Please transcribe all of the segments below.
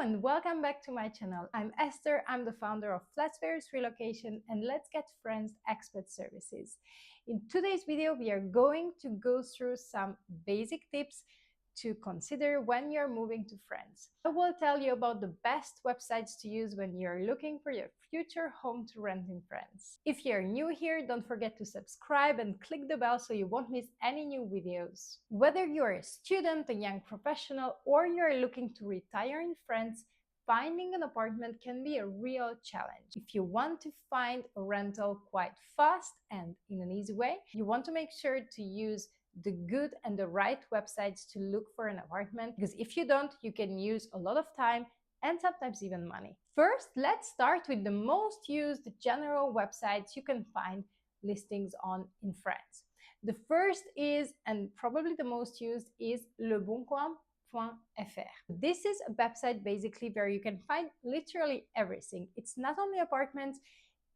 and welcome back to my channel. I'm Esther, I'm the founder of Flatfares Relocation and Let's Get Friends Expat Services. In today's video, we are going to go through some basic tips to consider when you're moving to France. I will tell you about the best websites to use when you're looking for your future home to rent in France. If you're new here, don't forget to subscribe and click the bell so you won't miss any new videos. Whether you're a student, a young professional, or you're looking to retire in France, finding an apartment can be a real challenge. If you want to find a rental quite fast and in an easy way, you want to make sure to use the good and the right websites to look for an apartment, because if you don't, you can use a lot of time and sometimes even money. First, let's start with the most used general websites you can find listings on in France. The first is, and probably the most used, is leboncoin.fr. This is a website basically where you can find literally everything. It's not only apartments,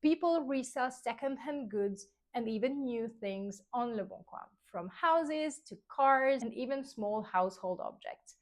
people resell second-hand goods and even new things on Le Bon Coin, from houses to cars and even small household objects.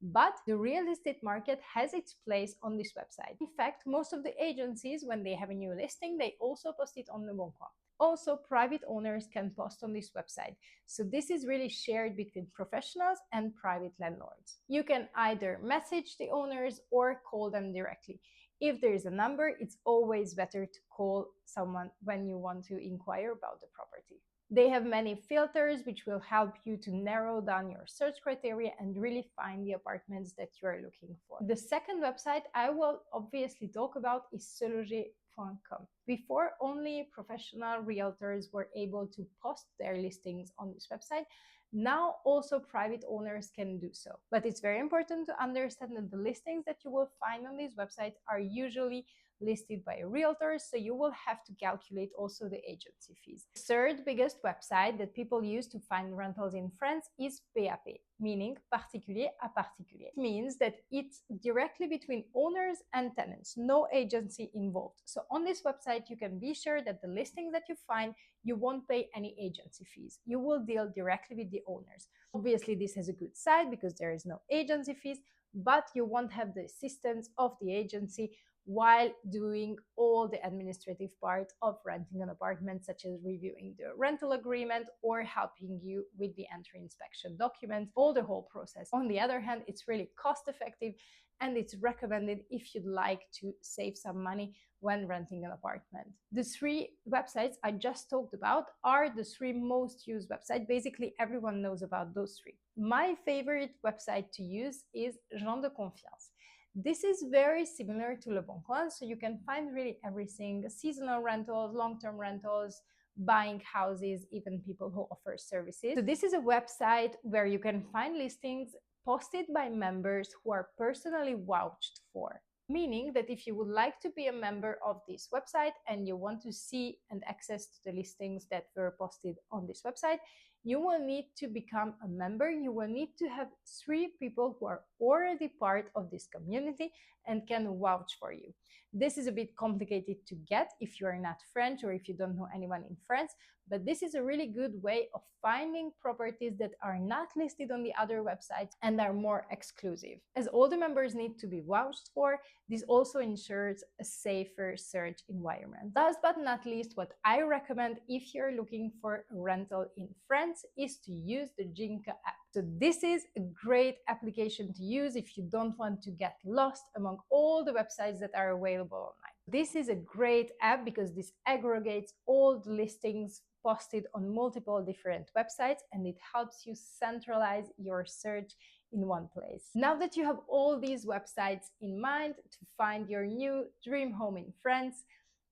But the real estate market has its place on this website. In fact, most of the agencies, when they have a new listing, they also post it on Le Bon Coin. Also, private owners can post on this website. So this is really shared between professionals and private landlords. You can either message the owners or call them directly. If there is a number, it's always better to call someone when you want to inquire about the property. They have many filters which will help you to narrow down your search criteria and really find the apartments that you are looking for. The second website I will obviously talk about is seloger.com. Before, only professional realtors were able to post their listings on this website. Now also private owners can do so. But it's very important to understand that the listings that you will find on this website are usually listed by realtors, so you will have to calculate also the agency fees. The third biggest website that people use to find rentals in France is PAP, meaning particulier à particulier. It means that it's directly between owners and tenants, no agency involved. So on this website, you can be sure that the listings that you find, you won't pay any agency fees. You will deal directly with the owners. Obviously, this has a good side because there is no agency fees, but you won't have the assistance of the agency while doing all the administrative part of renting an apartment, such as reviewing the rental agreement or helping you with the entry inspection documents, all the whole process. On the other hand, it's really cost effective and it's recommended if you'd like to save some money when renting an apartment. The three websites I just talked about are the three most used websites. Basically, everyone knows about those three. My favorite website to use is Gens de Confiance. This is very similar to Le Bon Coin, so you can find really everything: seasonal rentals, long-term rentals, buying houses, even people who offer services. So this is a website where you can find listings posted by members who are personally vouched for. Meaning that if you would like to be a member of this website and you want to see and access to the listings that were posted on this website, you will need to become a member. You will need to have 3 people who are already part of this community and can vouch for you. This is a bit complicated to get if you are not French or if you don't know anyone in France, but this is a really good way of finding properties that are not listed on the other websites and are more exclusive. As all the members need to be vouched for, this also ensures a safer search environment. Last but not least, what I recommend if you're looking for a rental in France is to use the Jinka app. So this is a great application to use if you don't want to get lost among all the websites that are available online. This is a great app because this aggregates all the listings posted on multiple different websites and it helps you centralize your search in one place. Now that you have all these websites in mind to find your new dream home in France,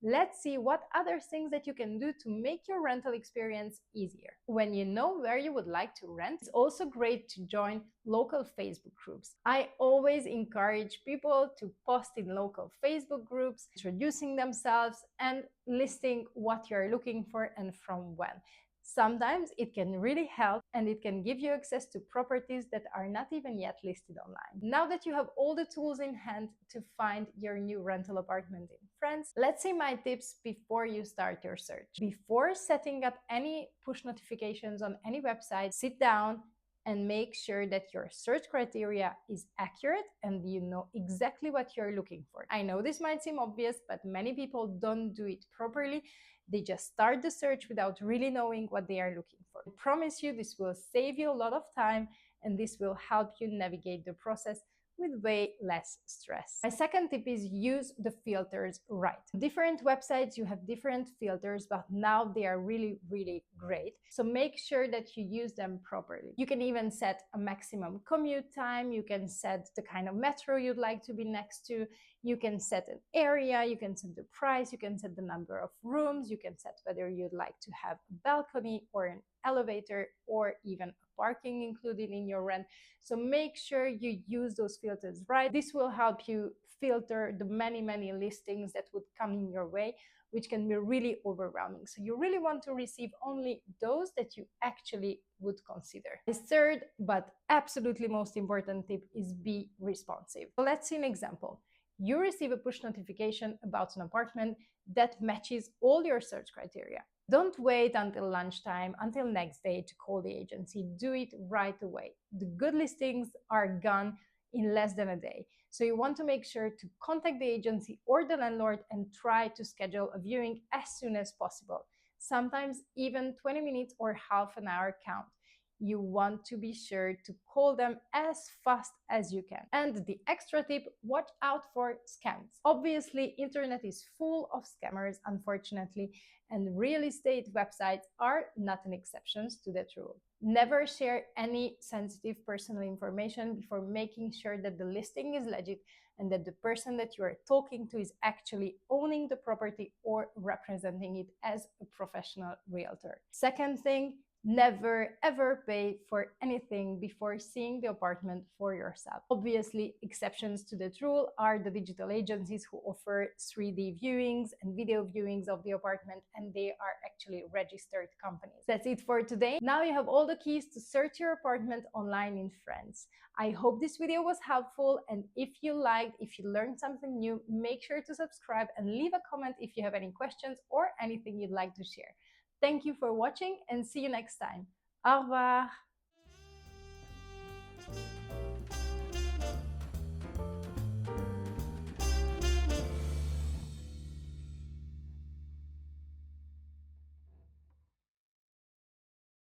let's see what other things that you can do to make your rental experience easier. When you know where you would like to rent, it's also great to join local Facebook groups. I always encourage people to post in local Facebook groups, introducing themselves and listing what you're looking for and from when. Sometimes it can really help and it can give you access to properties that are not even yet listed online. Now that you have all the tools in hand to find your new rental apartment in France, let's see my tips before you start your search. Before setting up any push notifications on any website, sit down and make sure that your search criteria is accurate and you know exactly what you're looking for. I know this might seem obvious, but many people don't do it properly. They just start the search without really knowing what they are looking for. I promise you this will save you a lot of time, and this will help you navigate the process with way less stress. My second tip is use the filters right. Different websites, you have different filters, but now they are really, really great. So make sure that you use them properly. You can even set a maximum commute time. You can set the kind of metro you'd like to be next to. You can set an area, you can set the price, you can set the number of rooms, you can set whether you'd like to have a balcony or an elevator or even parking included in your rent. So make sure you use those filters right. This will help you filter the many listings that would come in your way, which can be really overwhelming. So you really want to receive only those that you actually would consider. The third, but absolutely most important tip is be responsive. So let's see an example. You receive a push notification about an apartment that matches all your search criteria. Don't wait until lunchtime, until next day to call the agency. Do it right away. The good listings are gone in less than a day. So you want to make sure to contact the agency or the landlord and try to schedule a viewing as soon as possible. Sometimes even 20 minutes or half an hour count. You want to be sure to call them as fast as you can. And the extra tip, watch out for scams. Obviously, internet is full of scammers, unfortunately, and real estate websites are not an exception to that rule. Never share any sensitive personal information before making sure that the listing is legit and that the person that you are talking to is actually owning the property or representing it as a professional realtor. Second thing, never ever pay for anything before seeing the apartment for yourself. Obviously, exceptions to that rule are the digital agencies who offer 3D viewings and video viewings of the apartment, and they are actually registered companies. That's it for today. Now you have all the keys to search your apartment online in France. I hope this video was helpful, and if you learned something new, make sure to subscribe and leave a comment if you have any questions or anything you'd like to share. Thank you for watching and see you next time. Au revoir!